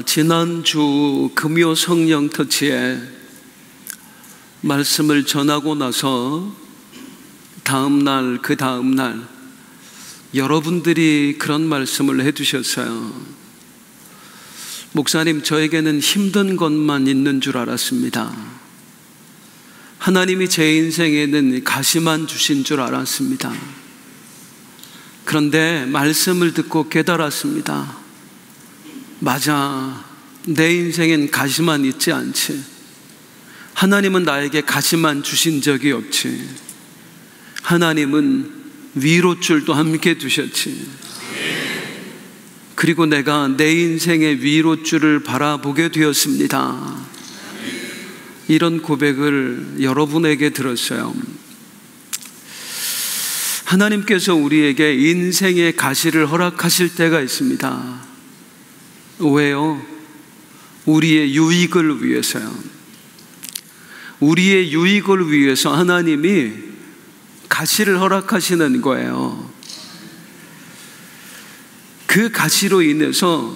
지난주 금요 성령 터치에 말씀을 전하고 나서 다음날 그 다음날 여러분들이 그런 말씀을 해주셨어요. 목사님, 저에게는 힘든 것만 있는 줄 알았습니다. 하나님이 제 인생에는 가시만 주신 줄 알았습니다. 그런데 말씀을 듣고 깨달았습니다. 맞아, 내 인생엔 가시만 있지 않지. 하나님은 나에게 가시만 주신 적이 없지. 하나님은 위로줄도 함께 두셨지. 그리고 내가 내 인생의 위로줄을 바라보게 되었습니다. 이런 고백을 여러분에게 들었어요. 하나님께서 우리에게 인생의 가시를 허락하실 때가 있습니다. 왜요? 우리의 유익을 위해서요. 우리의 유익을 위해서 하나님이 가시를 허락하시는 거예요. 그 가시로 인해서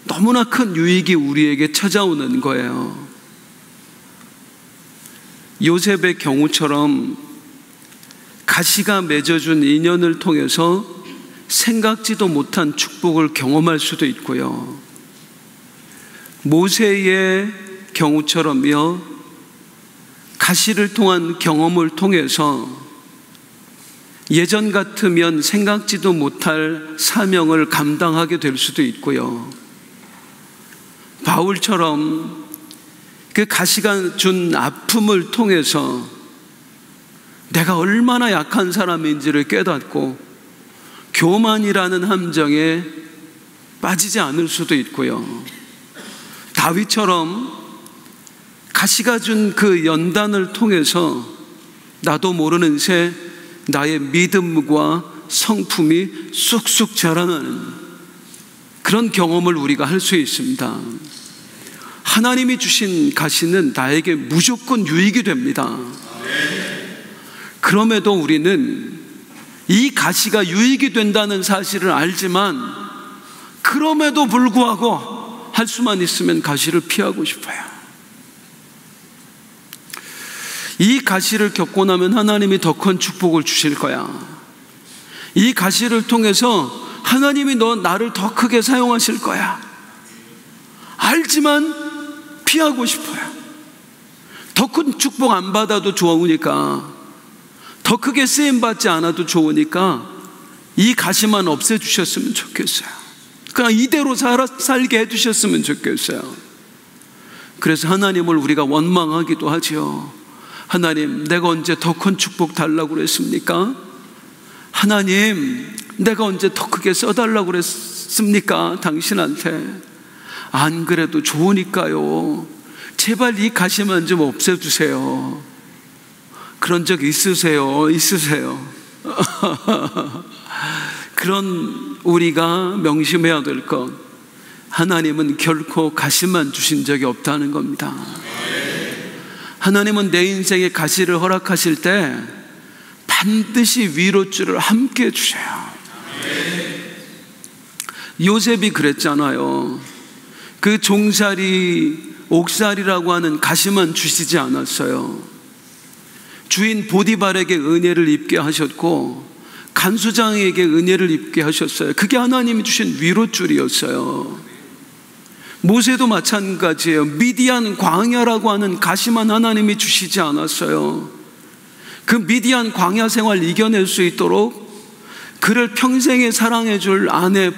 너무나 큰 유익이 우리에게 찾아오는 거예요. 요셉의 경우처럼 가시가 맺어준 인연을 통해서 생각지도 못한 축복을 경험할 수도 있고요. 모세의 경우처럼요, 가시를 통한 경험을 통해서 예전 같으면 생각지도 못할 사명을 감당하게 될 수도 있고요. 바울처럼 그 가시가 준 아픔을 통해서 내가 얼마나 약한 사람인지를 깨닫고 교만이라는 함정에 빠지지 않을 수도 있고요. 다윗처럼 가시가 준 그 연단을 통해서 나도 모르는 새 나의 믿음과 성품이 쑥쑥 자라나는 그런 경험을 우리가 할 수 있습니다. 하나님이 주신 가시는 나에게 무조건 유익이 됩니다. 그럼에도 우리는 이 가시가 유익이 된다는 사실을 알지만 그럼에도 불구하고 할 수만 있으면 가시를 피하고 싶어요. 이 가시를 겪고 나면 하나님이 더 큰 축복을 주실 거야. 이 가시를 통해서 하나님이 나를 더 크게 사용하실 거야. 알지만 피하고 싶어요. 더 큰 축복 안 받아도 좋으니까, 더 크게 쓰임받지 않아도 좋으니까 이 가시만 없애주셨으면 좋겠어요. 그냥 이대로 살게 해주셨으면 좋겠어요. 그래서 하나님을 우리가 원망하기도 하죠. 하나님, 내가 언제 더 큰 축복 달라고 그랬습니까? 하나님, 내가 언제 더 크게 써달라고 그랬습니까? 당신한테. 안 그래도 좋으니까요. 제발 이 가시만 좀 없애주세요. 그런 적 있으세요? 그런 우리가 명심해야 될 것, 하나님은 결코 가시만 주신 적이 없다는 겁니다. 하나님은 내 인생에 가시를 허락하실 때 반드시 위로줄을 함께 주셔요. 요셉이 그랬잖아요. 그 종살이, 옥살이라고 하는 가시만 주시지 않았어요. 주인 보디발에게 은혜를 입게 하셨고 간수장에게 은혜를 입게 하셨어요. 그게 하나님이 주신 위로줄이었어요. 모세도 마찬가지예요. 미디안 광야라고 하는 가시만 하나님이 주시지 않았어요. 그 미디안 광야 생활 이겨낼 수 있도록 그를 평생에 사랑해 줄 아내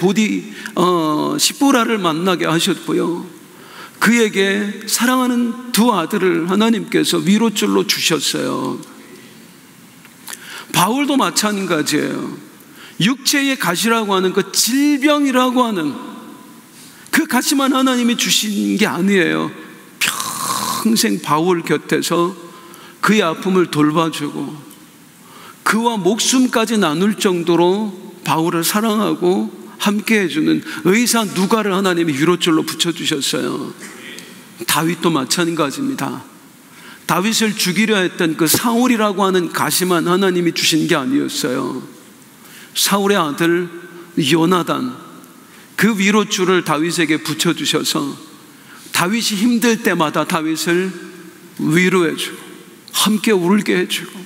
시보라를 만나게 하셨고요. 그에게 사랑하는 두 아들을 하나님께서 위로줄로 주셨어요. 바울도 마찬가지예요. 육체의 가시라고 하는 그 질병이라고 하는 그 가시만 하나님이 주신 게 아니에요. 평생 바울 곁에서 그의 아픔을 돌봐주고 그와 목숨까지 나눌 정도로 바울을 사랑하고 함께 해주는 의사 누가를 하나님이 위로줄로 붙여주셨어요. 다윗도 마찬가지입니다. 다윗을 죽이려 했던 그 사울이라고 하는 가시만 하나님이 주신 게 아니었어요. 사울의 아들 요나단, 그 위로줄을 다윗에게 붙여주셔서 다윗이 힘들 때마다 다윗을 위로해주고 함께 울게 해주고,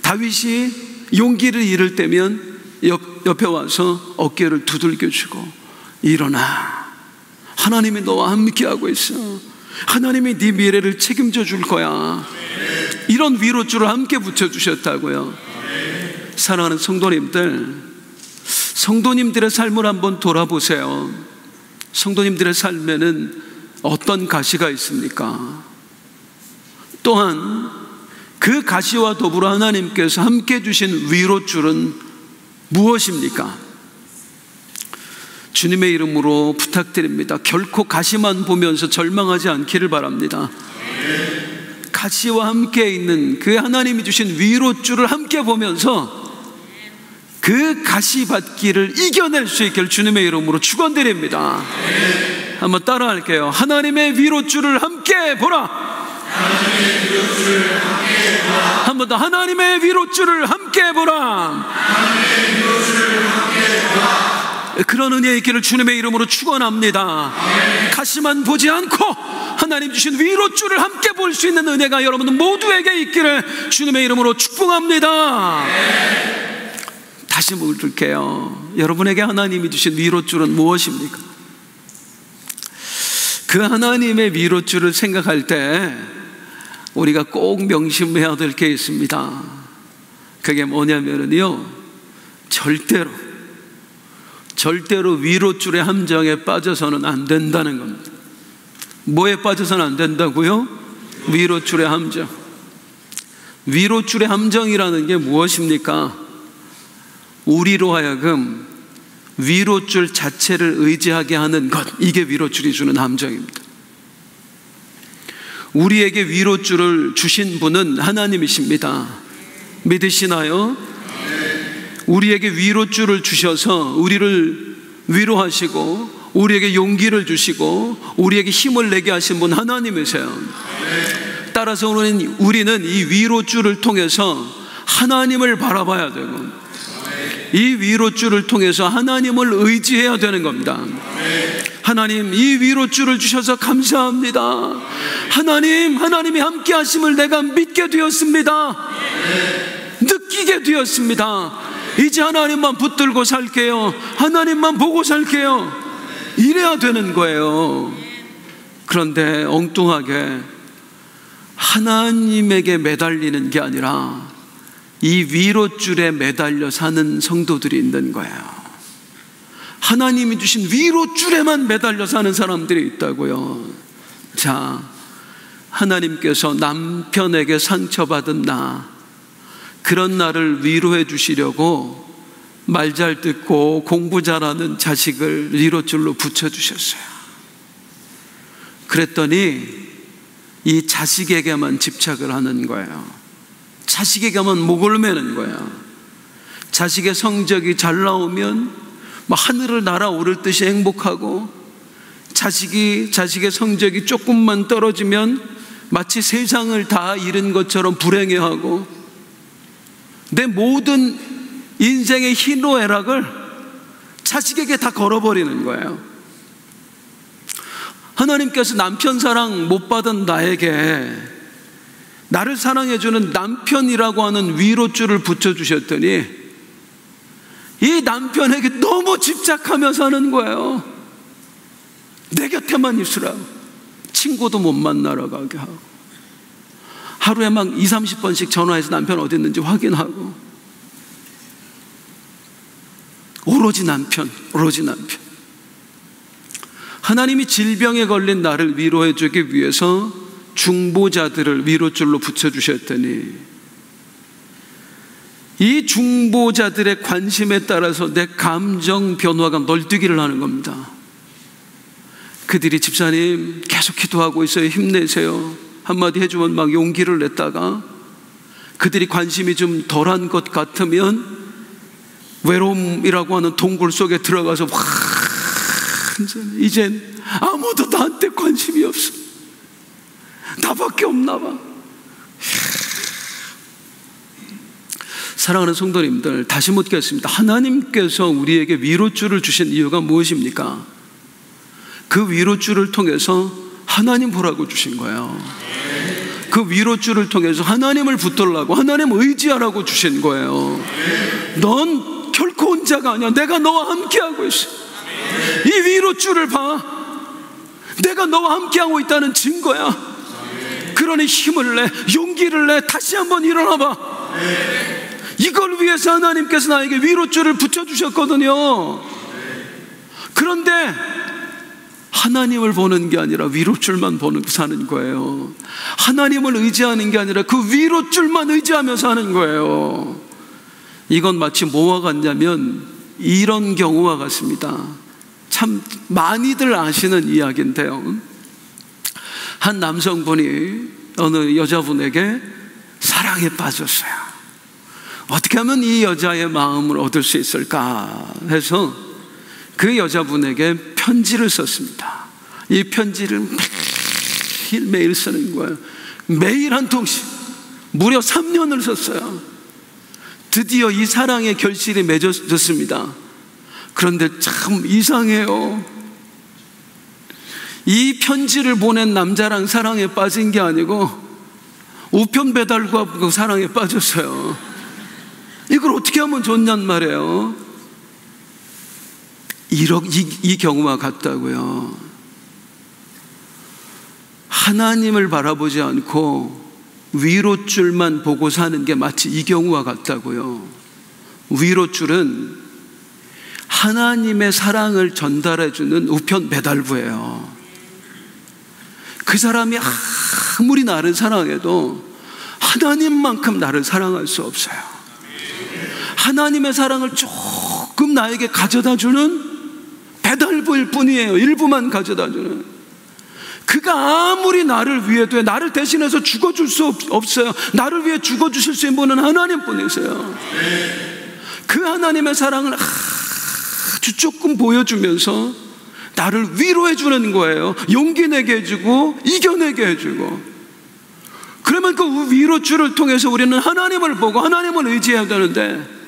다윗이 용기를 잃을 때면 옆에 와서 어깨를 두들겨주고, 일어나, 하나님이 너와 함께하고 있어, 하나님이 네 미래를 책임져 줄 거야, 이런 위로줄을 함께 붙여주셨다고요. 사랑하는 성도님들, 성도님들의 삶을 한번 돌아보세요. 성도님들의 삶에는 어떤 가시가 있습니까? 또한 그 가시와 더불어 하나님께서 함께 주신 위로줄은 무엇입니까? 주님의 이름으로 부탁드립니다. 결코 가시만 보면서 절망하지 않기를 바랍니다. 가시와 함께 있는 그 하나님이 주신 위로줄을 함께 보면서 그 가시받기를 이겨낼 수 있기를 주님의 이름으로 축원드립니다. 한번 따라할게요. 하나님의 위로줄을 함께 보라. 한 번 더. 하나님의 위로줄을 함께 보라. 그런 은혜의 있기를 주님의 이름으로 축원합니다. 가시만 보지 않고 하나님 주신 위로줄을 함께 볼 수 있는 은혜가 여러분 모두에게 있기를 주님의 이름으로 축복합니다. 다시 물을게요. 여러분에게 하나님이 주신 위로줄은 무엇입니까? 그 하나님의 위로줄을 생각할 때 우리가 꼭 명심해야 될 게 있습니다. 그게 뭐냐면요, 절대로 위로줄의 함정에 빠져서는 안 된다는 겁니다. 뭐에 빠져서는 안 된다고요? 위로줄의 함정. 위로줄의 함정이라는 게 무엇입니까? 우리로 하여금 위로줄 자체를 의지하게 하는 것, 이게 위로줄이 주는 함정입니다. 우리에게 위로줄을 주신 분은 하나님이십니다. 믿으시나요? 우리에게 위로줄을 주셔서 우리를 위로하시고 우리에게 용기를 주시고 우리에게 힘을 내게 하신 분 하나님이세요. 따라서 우리는 이 위로줄을 통해서 하나님을 바라봐야 되고, 이 위로줄을 통해서 하나님을 의지해야 되는 겁니다. 하나님, 이 위로줄을 주셔서 감사합니다. 하나님이 함께 하심을 내가 믿게 되었습니다. 느끼게 되었습니다. 이제 하나님만 붙들고 살게요. 하나님만 보고 살게요. 이래야 되는 거예요. 그런데 엉뚱하게 하나님에게 매달리는 게 아니라 이 위로줄에 매달려 사는 성도들이 있는 거예요. 하나님이 주신 위로줄에만 매달려 사는 사람들이 있다고요. 자, 하나님께서 남편에게 상처받은 그런 나를 위로해 주시려고 말 잘 듣고 공부 잘하는 자식을 위로줄로 붙여주셨어요. 그랬더니 이 자식에게만 집착을 하는 거예요. 자식에게만 목을 매는 거야. 자식의 성적이 잘 나오면 하늘을 날아오를 듯이 행복하고, 자식의 성적이 조금만 떨어지면 마치 세상을 다 잃은 것처럼 불행해하고, 내 모든 인생의 희노애락을 자식에게 다 걸어버리는 거예요. 하나님께서 남편 사랑 못 받은 나에게 나를 사랑해주는 남편이라고 하는 위로줄을 붙여주셨더니 이 남편에게 너무 집착하며 사는 거예요. 내 곁에만 있으라고, 친구도 못 만나러 가게 하고, 하루에 막 20-30번씩 전화해서 남편 어디 있는지 확인하고, 오로지 남편. 하나님이 질병에 걸린 나를 위로해 주기 위해서 중보자들을 위로줄로 붙여주셨더니 이 중보자들의 관심에 따라서 내 감정 변화가 널뛰기를 하는 겁니다. 그들이 집사님 계속 기도하고 있어요, 힘내세요 한마디 해주면 막 용기를 냈다가, 그들이 관심이 좀 덜한 것 같으면 외로움이라고 하는 동굴 속에 들어가서 이젠 아무도 나한테 관심이 없어, 나밖에 없나 봐. 사랑하는 성도님들, 다시 묻겠습니다. 하나님께서 우리에게 위로줄을 주신 이유가 무엇입니까? 그 위로줄을 통해서 하나님 보라고 주신 거예요. 그 위로줄을 통해서 하나님을 붙들라고, 하나님 의지하라고 주신 거예요. 넌 결코 혼자가 아니야. 내가 너와 함께하고 있어. 이 위로줄을 봐. 내가 너와 함께하고 있다는 증거야. 그러니 힘을 내, 용기를 내, 다시 한번 일어나봐. 이걸 위해서 하나님께서 나에게 위로줄을 붙여주셨거든요. 그런데 하나님을 보는 게 아니라 위로줄만 보는 사는 거예요. 하나님을 의지하는 게 아니라 그 위로줄만 의지하며 사는 거예요. 이건 마치 뭐와 같냐면 이런 경우와 같습니다. 참 많이들 아시는 이야기인데요, 한 남성분이 어느 여자분에게 사랑에 빠졌어요. 어떻게 하면 이 여자의 마음을 얻을 수 있을까 해서 그 여자분에게 편지를 썼습니다. 이 편지를 매일 쓰는 거예요. 매일 한 통씩 무려 3년을 썼어요. 드디어 이 사랑의 결실이 맺어졌습니다. 그런데 참 이상해요. 이 편지를 보낸 남자랑 사랑에 빠진 게 아니고 우편 배달과 그 사랑에 빠졌어요. 이걸 어떻게 하면 좋냔 말이에요. 이 경우와 같다고요. 하나님을 바라보지 않고 위로줄만 보고 사는 게 마치 이 경우와 같다고요. 위로줄은 하나님의 사랑을 전달해주는 우편 배달부예요. 그 사람이 아무리 나를 사랑해도 하나님만큼 나를 사랑할 수 없어요. 하나님의 사랑을 조금 나에게 가져다주는 배달부일 뿐이에요. 일부만 가져다주는. 그가 아무리 나를 위해도 나를 대신해서 죽어줄 수 없어요. 나를 위해 죽어주실 수 있는 분은 하나님뿐이세요. 그 하나님의 사랑을 아주 조금 보여주면서 나를 위로해 주는 거예요. 용기 내게 해주고 이겨내게 해주고. 그러면 그 위로줄을 통해서 우리는 하나님을 보고 하나님을 의지해야 되는데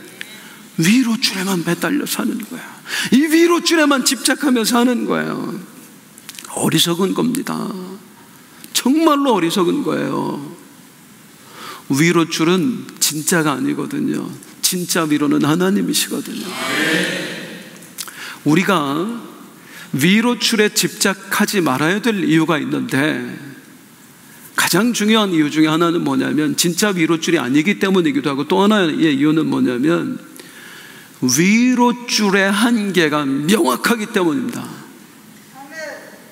위로줄에만 매달려 사는 거예요. 이 위로줄에만 집착하며 사는 거예요. 어리석은 겁니다. 정말로 어리석은 거예요. 위로줄은 진짜가 아니거든요. 진짜 위로는 하나님이시거든요. 우리가 위로줄에 집착하지 말아야 될 이유가 있는데 가장 중요한 이유 중에 하나는 뭐냐면 진짜 위로줄이 아니기 때문이기도 하고, 또 하나의 이유는 뭐냐면 위로줄의 한계가 명확하기 때문입니다.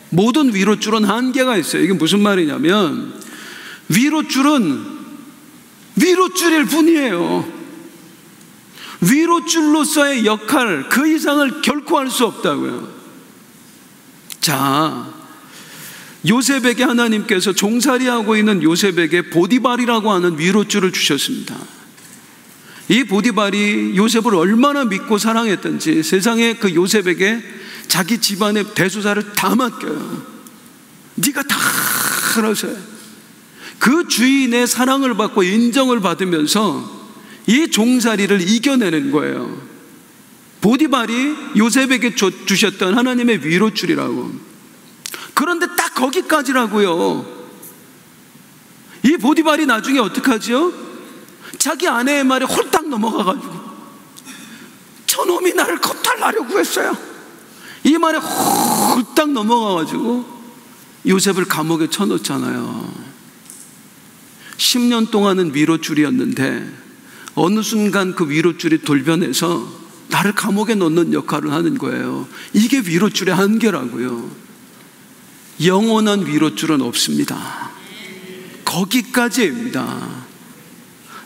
모든 위로줄은 한계가 있어요. 이게 무슨 말이냐면 위로줄은 위로줄일 뿐이에요. 위로줄로서의 역할 그 이상을 결코 할 수 없다고요. 자, 요셉에게 하나님께서 종살이하고 있는 요셉에게 보디발이라고 하는 위로줄을 주셨습니다. 이 보디발이 요셉을 얼마나 믿고 사랑했던지 세상에 그 요셉에게 자기 집안의 대소사를 다 맡겨요. 네가 다 알아서 해. 그 주인의 사랑을 받고 인정을 받으면서 이 종살이를 이겨내는 거예요. 보디발이 요셉에게 주셨던 하나님의 위로줄이라고. 그런데 딱 거기까지라고요. 이 보디발이 나중에 어떡하죠? 자기 아내의 말에 홀딱 넘어가가지고 저놈이 나를 겁탈하려고 했어요. 이 말에 홀딱 넘어가가지고 요셉을 감옥에 쳐넣잖아요. 10년 동안은 위로줄이었는데 어느 순간 그 위로줄이 돌변해서 나를 감옥에 넣는 역할을 하는 거예요. 이게 위로줄의 한계라고요. 영원한 위로줄은 없습니다. 거기까지입니다.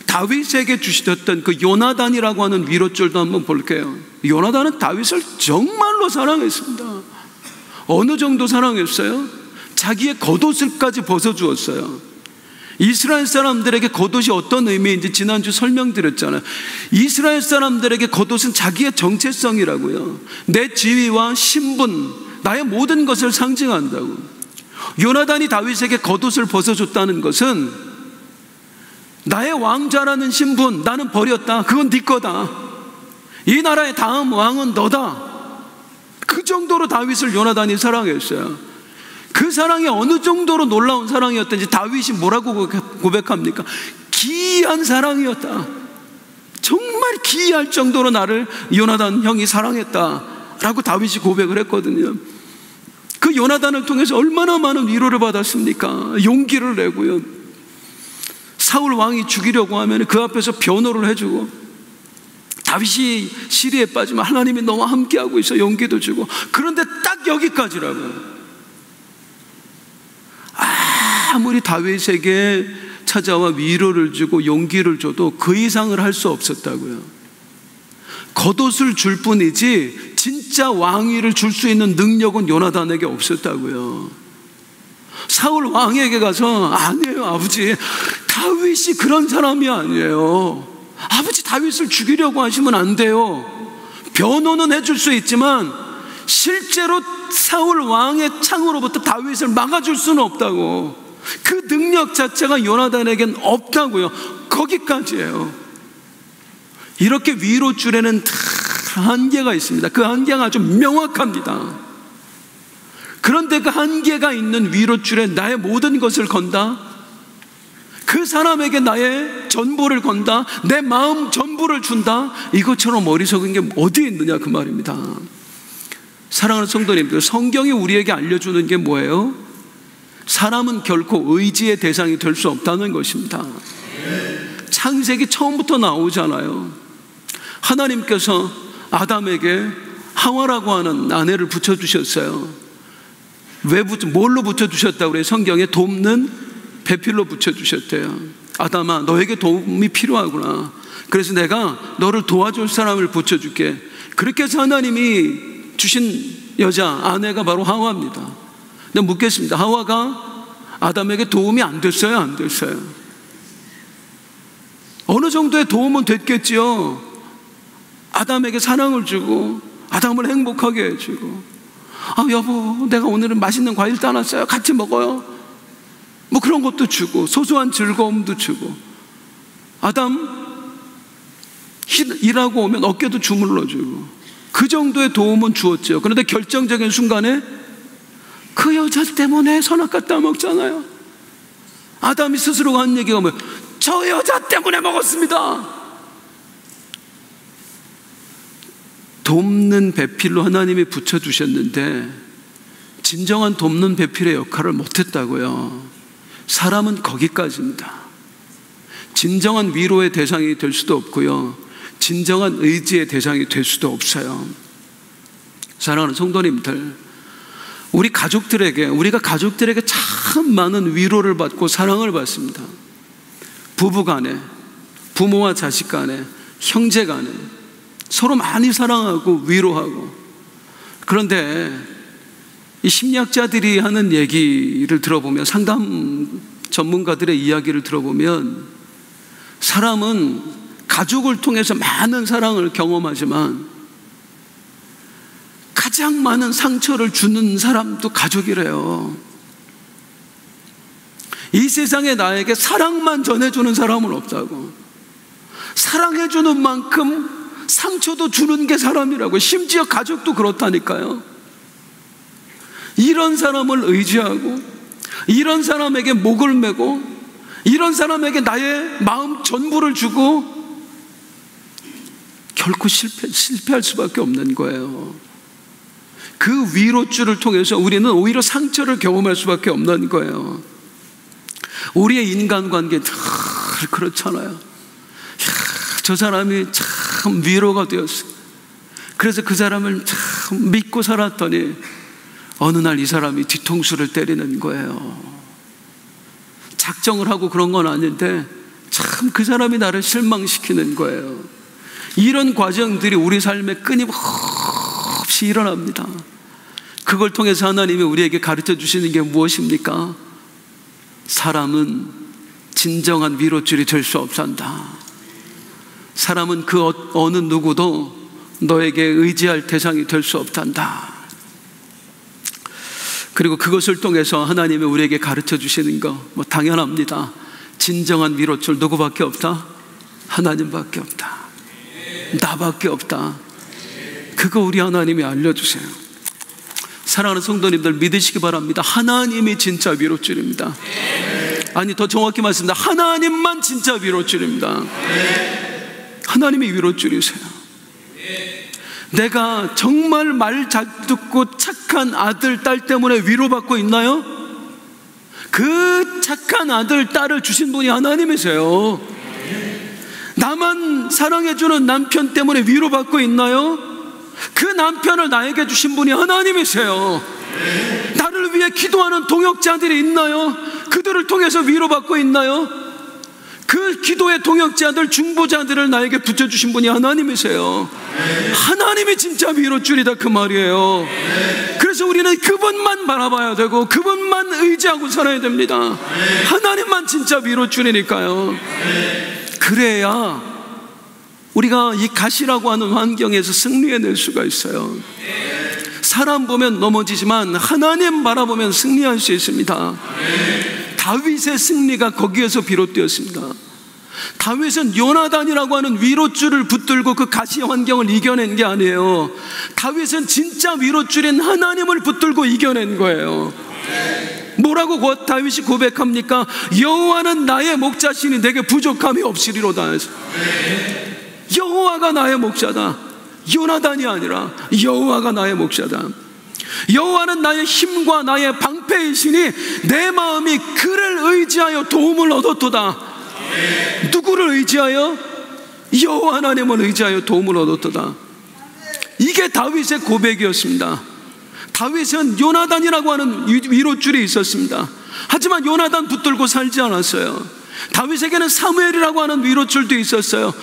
다윗에게 주셨던 그 요나단이라고 하는 위로줄도 한번 볼게요. 요나단은 다윗을 정말로 사랑했습니다. 어느 정도 사랑했어요? 자기의 겉옷을까지 벗어주었어요. 이스라엘 사람들에게 겉옷이 어떤 의미인지 지난주 설명드렸잖아요. 이스라엘 사람들에게 겉옷은 자기의 정체성이라고요. 내 지위와 신분, 나의 모든 것을 상징한다고. 요나단이 다윗에게 겉옷을 벗어줬다는 것은 나의 왕자라는 신분 나는 버렸다. 그건 네 거다. 이 나라의 다음 왕은 너다. 그 정도로 다윗을 요나단이 사랑했어요. 그 사랑이 어느 정도로 놀라운 사랑이었던지 다윗이 뭐라고 고백합니까? 기이한 사랑이었다. 정말 기이할 정도로 나를 요나단 형이 사랑했다라고 다윗이 고백을 했거든요. 그 요나단을 통해서 얼마나 많은 위로를 받았습니까? 용기를 내고요. 사울 왕이 죽이려고 하면 그 앞에서 변호를 해주고, 다윗이 시리에 빠지면 하나님이 너와 함께하고 있어 용기도 주고. 그런데 딱 여기까지라고요. 아무리 다윗에게 찾아와 위로를 주고 용기를 줘도 그 이상을 할 수 없었다고요. 겉옷을 줄 뿐이지 진짜 왕위를 줄 수 있는 능력은 요나단에게 없었다고요. 사울 왕에게 가서 아니에요 아버지, 다윗이 그런 사람이 아니에요. 아버지 다윗을 죽이려고 하시면 안 돼요. 변호는 해줄 수 있지만 실제로 사울 왕의 창으로부터 다윗을 막아줄 수는 없다고. 그 능력 자체가 요나단에겐 없다고요. 거기까지예요. 이렇게 위로 줄에는 다 한계가 있습니다. 그 한계가 아주 명확합니다. 그런데 그 한계가 있는 위로 줄에 나의 모든 것을 건다, 그 사람에게 나의 전부를 건다, 내 마음 전부를 준다, 이것처럼 어리석은 게 어디에 있느냐 그 말입니다. 사랑하는 성도님들, 성경이 우리에게 알려주는 게 뭐예요? 사람은 결코 의지의 대상이 될 수 없다는 것입니다. 창세기 처음부터 나오잖아요. 하나님께서 아담에게 하와라고 하는 아내를 붙여주셨어요. 뭘로 붙여주셨다고 그래요? 성경에 돕는 배필로 붙여주셨대요. 아담아, 너에게 도움이 필요하구나. 그래서 내가 너를 도와줄 사람을 붙여줄게. 그렇게 해서 하나님이 주신 여자, 아내가 바로 하와입니다. 근데 묻겠습니다. 하와가 아담에게 도움이 안 됐어요? 안 됐어요? 어느 정도의 도움은 됐겠지요. 아담에게 사랑을 주고 아담을 행복하게 해주고, 여보 내가 오늘은 맛있는 과일 따놨어요, 같이 먹어요, 뭐 그런 것도 주고, 소소한 즐거움도 주고. 아담 일하고 오면 어깨도 주물러 주고, 그 정도의 도움은 주었죠. 그런데 결정적인 순간에 그 여자 때문에 선악과 따먹잖아요. 아담이 스스로가 한 얘기가 뭐예요? 저 여자 때문에 먹었습니다. 돕는 배필로 하나님이 붙여주셨는데 진정한 돕는 배필의 역할을 못했다고요. 사람은 거기까지입니다. 진정한 위로의 대상이 될 수도 없고요, 진정한 의지의 대상이 될 수도 없어요. 사랑하는 성도님들, 우리가 가족들에게 참 많은 위로를 받고 사랑을 받습니다. 부부간에, 부모와 자식간에, 형제간에 서로 많이 사랑하고 위로하고. 그런데 이 심리학자들이 하는 얘기를 들어보면, 상담 전문가들의 이야기를 들어보면, 사람은 가족을 통해서 많은 사랑을 경험하지만 가장 많은 상처를 주는 사람도 가족이래요. 이 세상에 나에게 사랑만 전해주는 사람은 없다고. 사랑해주는 만큼 상처도 주는 게 사람이라고. 심지어 가족도 그렇다니까요. 이런 사람을 의지하고, 이런 사람에게 목을 메고, 이런 사람에게 나의 마음 전부를 주고 결코 실패할 수밖에 없는 거예요. 그 위로줄을 통해서 우리는 오히려 상처를 경험할 수밖에 없는 거예요. 우리의 인간관계 늘 그렇잖아요. 저 사람이 참 위로가 되었어. 그래서 그 사람을 참 믿고 살았더니 어느 날 이 사람이 뒤통수를 때리는 거예요. 작정을 하고 그런 건 아닌데 참 그 사람이 나를 실망시키는 거예요. 이런 과정들이 우리 삶에 끊임없이 일어납니다. 그걸 통해서 하나님이 우리에게 가르쳐 주시는 게 무엇입니까? 사람은 진정한 위로줄이 될 수 없단다. 사람은 그 어느 누구도 너에게 의지할 대상이 될 수 없단다. 그리고 그것을 통해서 하나님이 우리에게 가르쳐 주시는 거 당연합니다. 진정한 위로줄 누구밖에 없다? 하나님밖에 없다. 나밖에 없다. 그거 우리 하나님이 알려주세요. 사랑하는 성도님들, 믿으시기 바랍니다. 하나님이 진짜 위로줄입니다. 아니, 더 정확히 말씀드립니다. 하나님만 진짜 위로줄입니다. 하나님이 위로줄이세요. 내가 정말 말 잘 듣고 착한 아들, 딸 때문에 위로받고 있나요? 그 착한 아들, 딸을 주신 분이 하나님이세요. 나만 사랑해주는 남편 때문에 위로받고 있나요? 그 남편을 나에게 주신 분이 하나님이세요. 나를 위해 기도하는 동역자들이 있나요? 그들을 통해서 위로받고 있나요? 그 기도의 동역자들, 중보자들을 나에게 붙여주신 분이 하나님이세요. 하나님이 진짜 위로줄이다, 그 말이에요. 그래서 우리는 그분만 바라봐야 되고 그분만 의지하고 살아야 됩니다. 하나님만 진짜 위로줄이니까요. 그래야 우리가 이 가시라고 하는 환경에서 승리해낼 수가 있어요. 사람 보면 넘어지지만 하나님 바라보면 승리할 수 있습니다. 다윗의 승리가 거기에서 비롯되었습니다. 다윗은 요나단이라고 하는 위로줄을 붙들고 그 가시 환경을 이겨낸 게 아니에요. 다윗은 진짜 위로줄인 하나님을 붙들고 이겨낸 거예요. 뭐라고 다윗이 고백합니까? 여호와는 나의 목자시니 내게 부족함이 없으리로다. 여호와가 나의 목자다. 요나단이 아니라 여호와가 나의 목자다. 여호와는 나의 힘과 나의 방패이시니 내 마음이 그를 의지하여 도움을 얻었도다. 누구를 의지하여? 여호와 하나님을 의지하여 도움을 얻었도다. 이게 다윗의 고백이었습니다. 다윗은 요나단이라고 하는 위로줄이 있었습니다. 하지만 요나단 붙들고 살지 않았어요. 다윗에게는 사무엘이라고 하는 위로줄도 있었어요.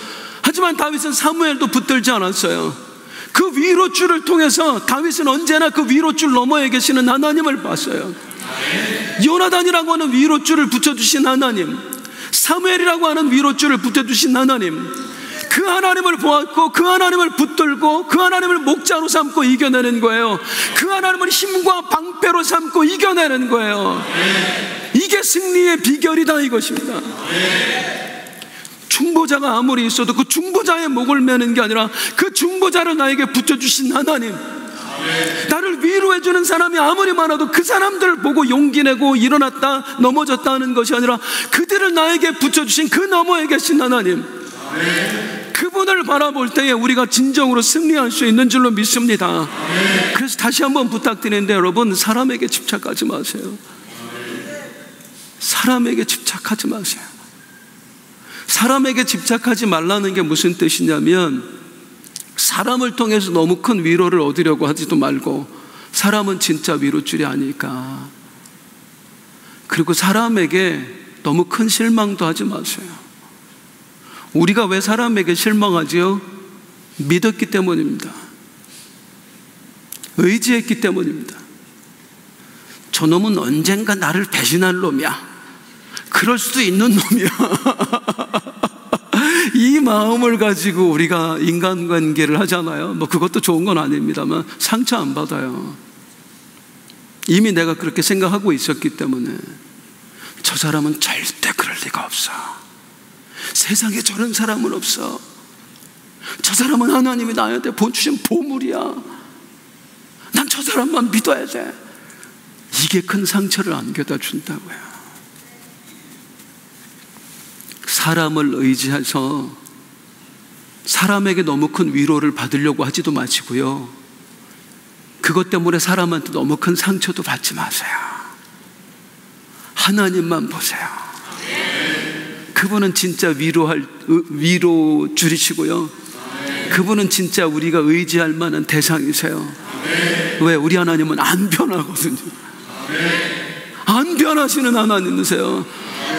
하지만 다윗은 사무엘도 붙들지 않았어요. 그 위로줄을 통해서 다윗은 언제나 그 위로줄 너머에 계시는 하나님을 봤어요. 요나단이라고 하는 위로줄을 붙여주신 하나님, 사무엘이라고 하는 위로줄을 붙여주신 하나님, 그 하나님을 보았고 그 하나님을 붙들고 그 하나님을 목자로 삼고 이겨내는 거예요. 그 하나님을 힘과 방패로 삼고 이겨내는 거예요. 이게 승리의 비결이다, 이것입니다. 중보자가 아무리 있어도 그 중보자의 목을 매는 게 아니라 그 중보자를 나에게 붙여주신 하나님, 나를 위로해주는 사람이 아무리 많아도 그 사람들을 보고 용기 내고 일어났다 넘어졌다 하는 것이 아니라 그들을 나에게 붙여주신 그 너머에 계신 하나님, 그분을 바라볼 때에 우리가 진정으로 승리할 수 있는 줄로 믿습니다. 그래서 다시 한번 부탁드리는데, 여러분, 사람에게 집착하지 마세요. 사람에게 집착하지 마세요. 사람에게 집착하지 말라는 게 무슨 뜻이냐면, 사람을 통해서 너무 큰 위로를 얻으려고 하지도 말고, 사람은 진짜 위로줄이 아닐까. 그리고 사람에게 너무 큰 실망도 하지 마세요. 우리가 왜 사람에게 실망하지요? 믿었기 때문입니다. 의지했기 때문입니다. 저놈은 언젠가 나를 배신할 놈이야. 그럴 수도 있는 놈이야. 이 마음을 가지고 우리가 인간관계를 하잖아요. 뭐 그것도 좋은 건 아닙니다만 상처 안 받아요. 이미 내가 그렇게 생각하고 있었기 때문에 저 사람은 절대 그럴 리가 없어. 세상에 저런 사람은 없어. 저 사람은 하나님이 나한테 주신 보물이야. 난 저 사람만 믿어야 돼. 이게 큰 상처를 안겨다 준다고요. 사람을 의지해서 사람에게 너무 큰 위로를 받으려고 하지도 마시고요, 그것 때문에 사람한테 너무 큰 상처도 받지 마세요. 하나님만 보세요. 그분은 진짜 위로 줄이시고요, 그분은 진짜 우리가 의지할 만한 대상이세요. 왜? 우리 하나님은 안 변하거든요. 안 변하시는 하나님이세요.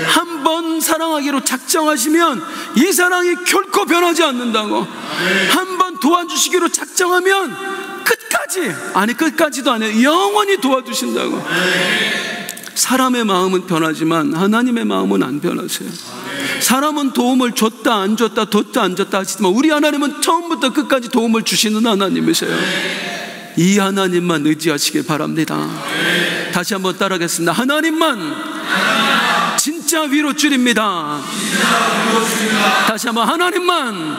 한 번 사랑하기로 작정하시면 이 사랑이 결코 변하지 않는다고. 한 번 도와주시기로 작정하면 끝까지도 아니에요, 영원히 도와주신다고. 사람의 마음은 변하지만 하나님의 마음은 안 변하세요. 사람은 도움을 줬다 안 줬다 뒀다 안 줬다 하시지만 우리 하나님은 처음부터 끝까지 도움을 주시는 하나님이세요. 이 하나님만 의지하시길 바랍니다. 다시 한번 따라하겠습니다. 하나님만 진짜 진짜 위로줄입니다. 다시 한번 하나님만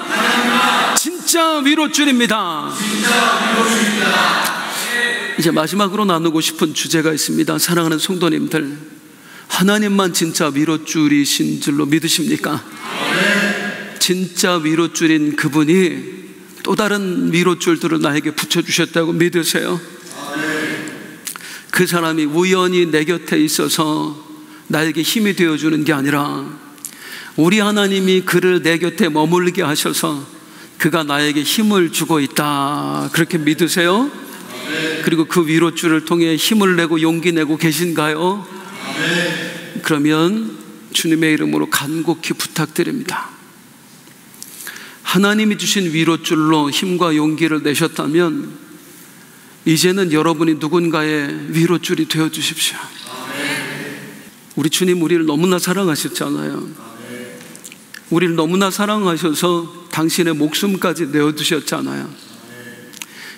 진짜 위로줄입니다. 이제 마지막으로 나누고 싶은 주제가 있습니다. 사랑하는 성도님들, 하나님만 진짜 위로줄이신 줄로 믿으십니까? 진짜 위로줄인 그분이 또 다른 위로줄들을 나에게 붙여주셨다고 믿으세요? 그 사람이 우연히 내 곁에 있어서 나에게 힘이 되어주는 게 아니라 우리 하나님이 그를 내 곁에 머물게 하셔서 그가 나에게 힘을 주고 있다, 그렇게 믿으세요? 그리고 그 위로줄을 통해 힘을 내고 용기 내고 계신가요? 그러면 주님의 이름으로 간곡히 부탁드립니다. 하나님이 주신 위로줄로 힘과 용기를 내셨다면 이제는 여러분이 누군가의 위로줄이 되어 주십시오. 우리 주님 우리를 너무나 사랑하셨잖아요. 우리를 너무나 사랑하셔서 당신의 목숨까지 내어두셨잖아요.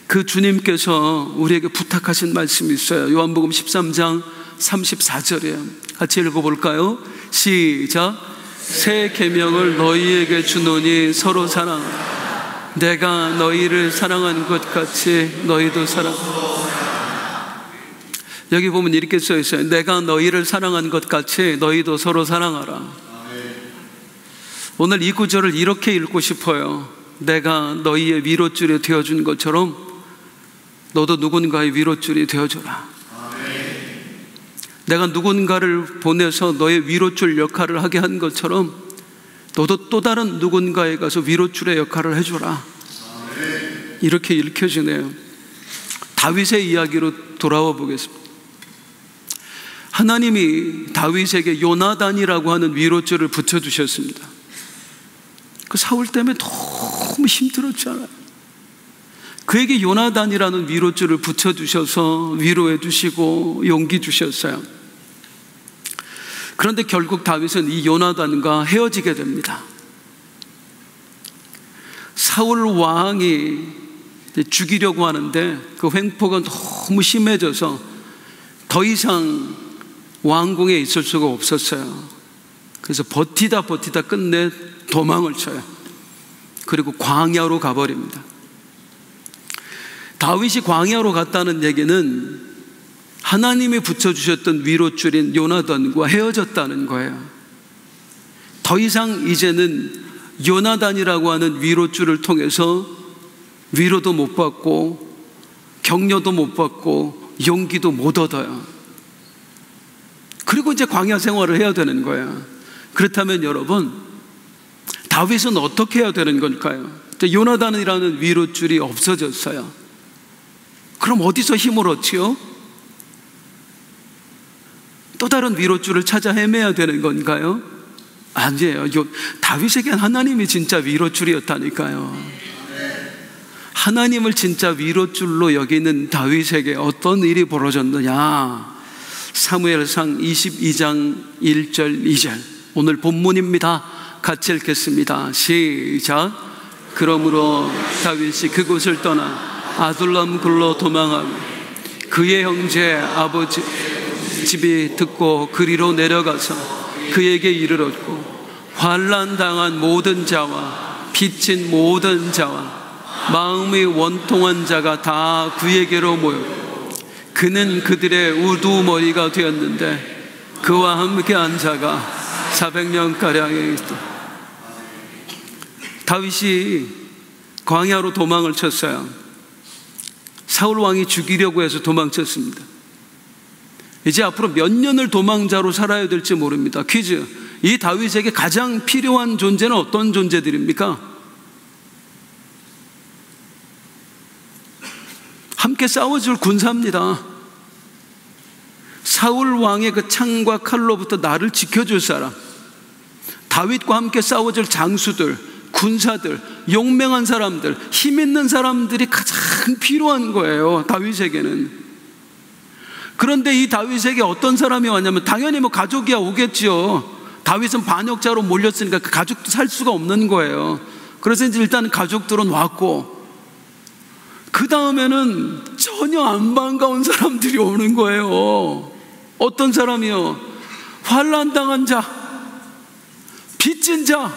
그 주님께서 우리에게 부탁하신 말씀이 있어요. 요한복음 13장 34절이에요. 같이 읽어볼까요? 시작. 새 계명을 너희에게 주노니 서로 사랑하라. 내가 너희를 사랑한 것 같이 너희도 사랑하라. 여기 보면 이렇게 써 있어요. 내가 너희를 사랑한 것 같이 너희도 서로 사랑하라. 오늘 이 구절을 이렇게 읽고 싶어요. 내가 너희의 위로줄이 되어준 것처럼 너도 누군가의 위로줄이 되어줘라. 내가 누군가를 보내서 너의 위로줄 역할을 하게 한 것처럼 너도 또 다른 누군가에 가서 위로줄의 역할을 해줘라. 이렇게 읽혀지네요. 다윗의 이야기로 돌아와 보겠습니다. 하나님이 다윗에게 요나단이라고 하는 위로줄을 붙여주셨습니다. 그 사울 때문에 너무 힘들었잖아요. 그에게 요나단이라는 위로줄을 붙여주셔서 위로해 주시고 용기 주셨어요. 그런데 결국 다윗은 이 요나단과 헤어지게 됩니다. 사울 왕이 죽이려고 하는데 그 횡포가 너무 심해져서 더 이상 왕궁에 있을 수가 없었어요. 그래서 버티다 끝내 도망을 쳐요. 그리고 광야로 가버립니다. 다윗이 광야로 갔다는 얘기는 하나님이 붙여주셨던 위로줄인 요나단과 헤어졌다는 거예요. 더 이상 이제는 요나단이라고 하는 위로줄을 통해서 위로도 못 받고 격려도 못 받고 용기도 못 얻어요. 그리고 이제 광야 생활을 해야 되는 거예요. 그렇다면 여러분, 다윗은 어떻게 해야 되는 걸까요? 요나단이라는 위로줄이 없어졌어요. 그럼 어디서 힘을 얻지요? 또 다른 위로줄을 찾아 헤매야 되는 건가요? 아니에요. 다윗에겐 하나님이 진짜 위로줄이었다니까요. 하나님을 진짜 위로줄로 여기는 다윗에게 어떤 일이 벌어졌느냐? 사무엘상 22장 1절 2절 오늘 본문입니다. 같이 읽겠습니다. 시작. 그러므로 다윗이 그곳을 떠나 아둘람 굴로 도망하고 그의 형제 아버지 집이 듣고 그리로 내려가서 그에게 이르렀고 환난당한 모든 자와 빚진 모든 자와 마음이 원통한 자가 다 그에게로 모였고 그는 그들의 우두머리가 되었는데 그와 함께한 자가 400명가량에 있다. 다윗이 광야로 도망을 쳤어요. 사울 왕이 죽이려고 해서 도망쳤습니다. 이제 앞으로 몇 년을 도망자로 살아야 될지 모릅니다. 퀴즈. 이 다윗에게 가장 필요한 존재는 어떤 존재들입니까? 함께 싸워줄 군사입니다. 사울 왕의 그 창과 칼로부터 나를 지켜줄 사람, 다윗과 함께 싸워줄 장수들, 군사들, 용맹한 사람들, 힘 있는 사람들이 가장 필요한 거예요. 다윗에게는. 그런데 이 다윗에게 어떤 사람이 왔냐면 당연히 뭐 가족이야 오겠죠. 다윗은 반역자로 몰렸으니까 그 가족도 살 수가 없는 거예요. 그래서 이제 일단 가족들은 왔고 그 다음에는 전혀 안 반가운 사람들이 오는 거예요. 어떤 사람이요? 환난당한 자, 빚진 자,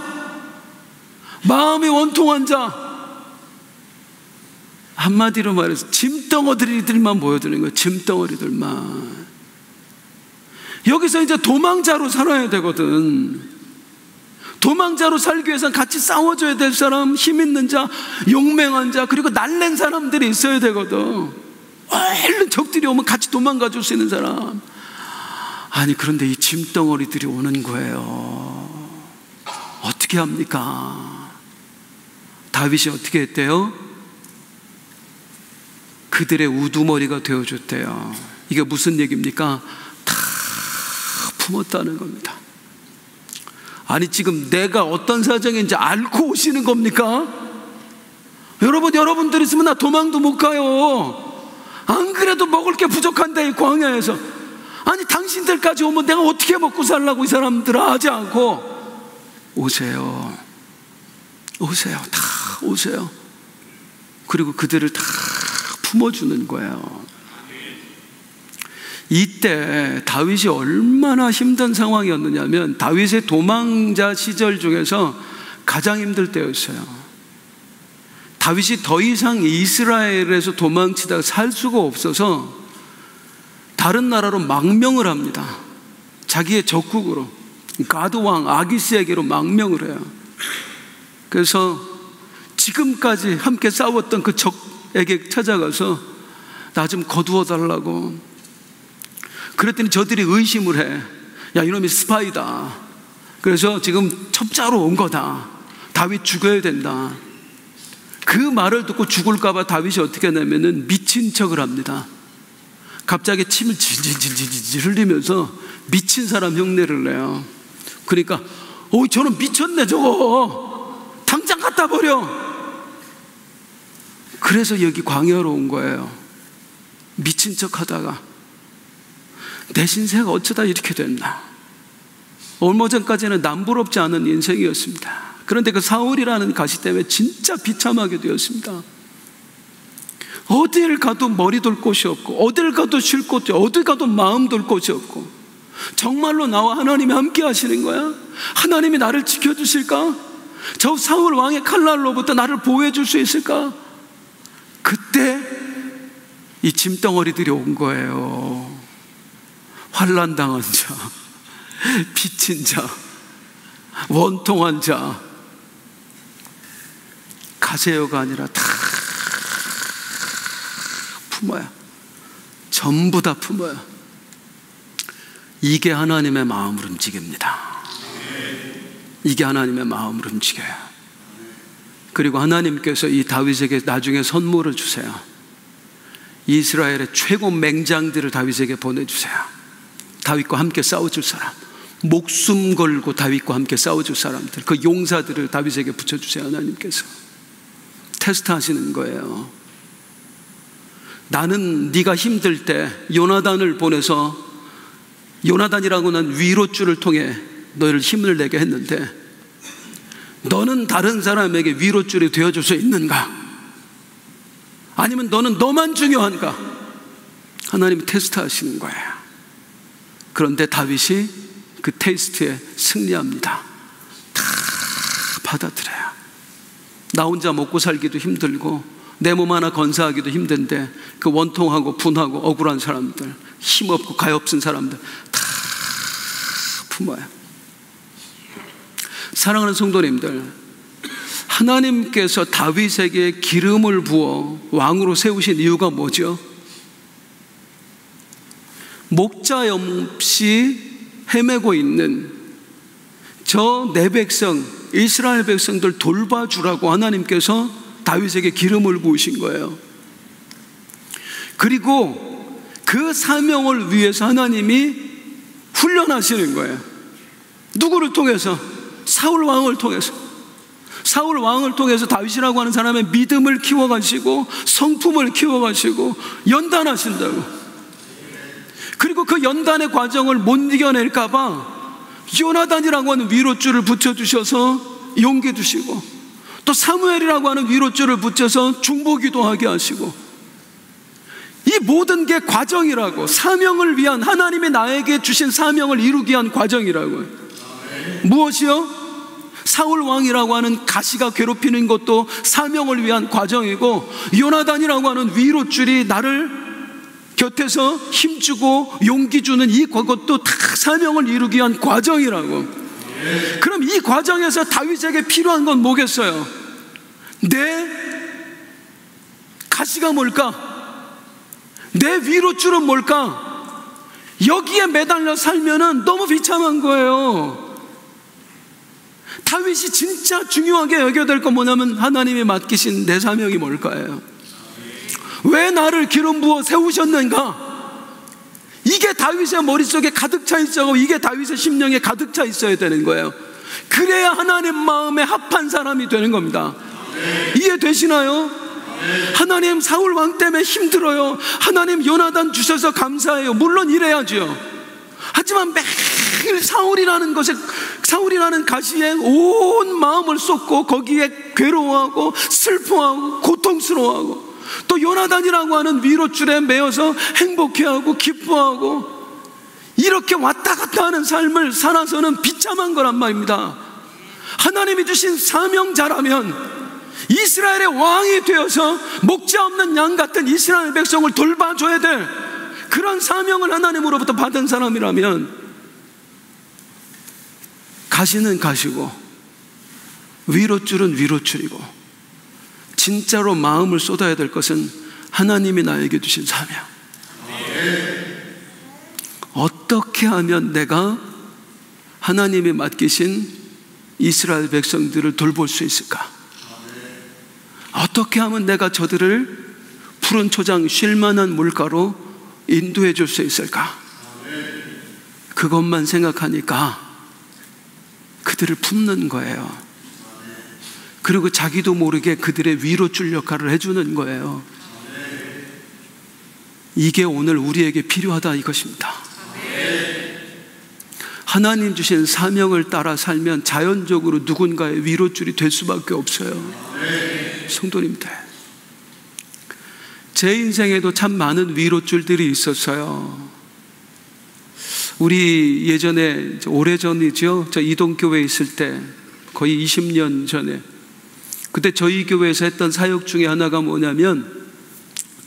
마음이 원통한 자, 한마디로 말해서 짐덩어리들만 보여드리는 거예요. 짐덩어리들만. 여기서 이제 도망자로 살아야 되거든. 도망자로 살기 위해서는 같이 싸워줘야 될 사람, 힘 있는 자, 용맹한 자, 그리고 날랜 사람들이 있어야 되거든. 얼른 적들이 오면 같이 도망가 줄 수 있는 사람. 아니, 그런데 이 짐덩어리들이 오는 거예요. 어떻게 합니까? 다윗이 어떻게 했대요? 그들의 우두머리가 되어줬대요. 이게 무슨 얘기입니까? 다 품었다는 겁니다. 아니, 지금 내가 어떤 사정인지 알고 오시는 겁니까? 여러분들 있으면 나 도망도 못 가요. 안 그래도 먹을 게 부족한데, 이 광야에서. 아니, 당신들까지 오면 내가 어떻게 먹고 살라고, 이 사람들은 하지 않고. 오세요. 오세요. 다 오세요. 그리고 그들을 다 품어주는 거예요. 이때 다윗이 얼마나 힘든 상황이었느냐면, 다윗의 도망자 시절 중에서 가장 힘들 때였어요. 다윗이 더 이상 이스라엘에서 도망치다가 살 수가 없어서 다른 나라로 망명을 합니다. 자기의 적국으로, 가드 왕 아기스에게로 망명을 해요. 그래서 지금까지 함께 싸웠던 그 적에게 찾아가서 나 좀 거두어 달라고. 그랬더니 저들이 의심을 해. 야, 이놈이 스파이다. 그래서 지금 첩자로 온 거다. 다윗 죽여야 된다. 그 말을 듣고 죽을까봐 다윗이 어떻게 하냐면은 미친 척을 합니다. 갑자기 침을 질질질질 흘리면서 미친 사람 흉내를 내요. 그러니까 저는 미쳤네, 저거 당장 갖다 버려. 그래서 여기 광야로 온 거예요. 미친 척 하다가 내 신세가 어쩌다 이렇게 됐나. 얼마 전까지는 남부럽지 않은 인생이었습니다. 그런데 그 사울이라는 가시 때문에 진짜 비참하게 되었습니다. 어딜 가도 머리 돌 곳이 없고, 어딜 가도 쉴 곳이 없고, 어딜 가도 마음 돌 곳이 없고, 정말로 나와 하나님이 함께 하시는 거야? 하나님이 나를 지켜주실까? 저 사울 왕의 칼날로부터 나를 보호해 줄 수 있을까? 그때 이 짐덩어리들이 온 거예요. 환난당한 자, 빚진 자, 원통한 자, 가세요가 아니라 다 품어요. 전부 다 품어요. 이게 하나님의 마음을 움직입니다. 이게 하나님의 마음을 움직여요. 그리고 하나님께서 이 다윗에게 나중에 선물을 주세요. 이스라엘의 최고 맹장들을 다윗에게 보내주세요. 다윗과 함께 싸워줄 사람, 목숨 걸고 다윗과 함께 싸워줄 사람들, 그 용사들을 다윗에게 붙여주세요. 하나님께서 테스트 하시는 거예요. 나는 네가 힘들 때 요나단을 보내서, 요나단이라고는 위로줄을 통해 너를 힘을 내게 했는데, 너는 다른 사람에게 위로줄이 되어줄 수 있는가? 아니면 너는 너만 중요한가? 하나님이 테스트 하시는 거예요. 그런데 다윗이 그 테스트에 승리합니다. 다 받아들여요. 나 혼자 먹고 살기도 힘들고 내 몸 하나 건사하기도 힘든데, 그 원통하고 분하고 억울한 사람들, 힘없고 가엾은 사람들 다 품어요. 사랑하는 성도님들, 하나님께서 다윗에게 기름을 부어 왕으로 세우신 이유가 뭐죠? 목자 없이 헤매고 있는 저 내 백성, 이스라엘 백성들 돌봐주라고 하나님께서 다윗에게 기름을 부으신 거예요. 그리고 그 사명을 위해서 하나님이 훈련하시는 거예요. 누구를 통해서? 사울 왕을 통해서. 사울 왕을 통해서 다윗이라고 하는 사람의 믿음을 키워가시고 성품을 키워가시고 연단하신다고. 그리고 그 연단의 과정을 못 이겨낼까봐 요나단이라고 하는 위로줄을 붙여주셔서 용기 주시고, 또 사무엘이라고 하는 위로줄을 붙여서 중보기도 하게 하시고, 이 모든 게 과정이라고. 사명을 위한, 하나님이 나에게 주신 사명을 이루기 위한 과정이라고요. 무엇이요? 사울 왕이라고 하는 가시가 괴롭히는 것도 사명을 위한 과정이고, 요나단이라고 하는 위로줄이 나를 곁에서 힘주고 용기 주는 이 것도 다 사명을 이루기 위한 과정이라고. 그럼 이 과정에서 다윗에게 필요한 건 뭐겠어요? 내 가시가 뭘까? 내 위로줄은 뭘까? 여기에 매달려 살면은 너무 비참한 거예요. 다윗이 진짜 중요하게 여겨야 될 건 뭐냐면, 하나님이 맡기신 내 사명이 뭘까요? 왜 나를 기름 부어 세우셨는가? 이게 다윗의 머릿속에 가득 차 있어요. 이게 다윗의 심령에 가득 차 있어야 되는 거예요. 그래야 하나님 마음에 합한 사람이 되는 겁니다. 이해되시나요? 하나님, 사울 왕 때문에 힘들어요. 하나님, 요나단 주셔서 감사해요. 물론 이래야죠. 하지만 매일 사울이라는 가시에 온 마음을 쏟고 거기에 괴로워하고 슬퍼하고 고통스러워하고, 또 요나단이라고 하는 위로줄에 매여서 행복해하고 기뻐하고, 이렇게 왔다 갔다 하는 삶을 살아서는 비참한 거란 말입니다. 하나님이 주신 사명자라면 이스라엘의 왕이 되어서 목자 없는 양 같은 이스라엘 백성을 돌봐줘야 될 그런 사명을 하나님으로부터 받은 사람이라면, 가시는 가시고 위로줄은 위로줄이고, 진짜로 마음을 쏟아야 될 것은 하나님이 나에게 주신 사명. 어떻게 하면 내가 하나님이 맡기신 이스라엘 백성들을 돌볼 수 있을까? 어떻게 하면 내가 저들을 푸른 초장 쉴만한 물가로 인도해 줄 수 있을까? 그것만 생각하니까 그들을 품는 거예요. 그리고 자기도 모르게 그들의 위로줄 역할을 해주는 거예요. 이게 오늘 우리에게 필요하다 이것입니다. 하나님 주신 사명을 따라 살면 자연적으로 누군가의 위로줄이 될 수밖에 없어요. 성도님들, 제 인생에도 참 많은 위로줄들이 있었어요. 우리 예전에, 오래전이죠, 저 이동교회에 있을 때, 거의 20년 전에, 그때 저희 교회에서 했던 사역 중에 하나가 뭐냐면,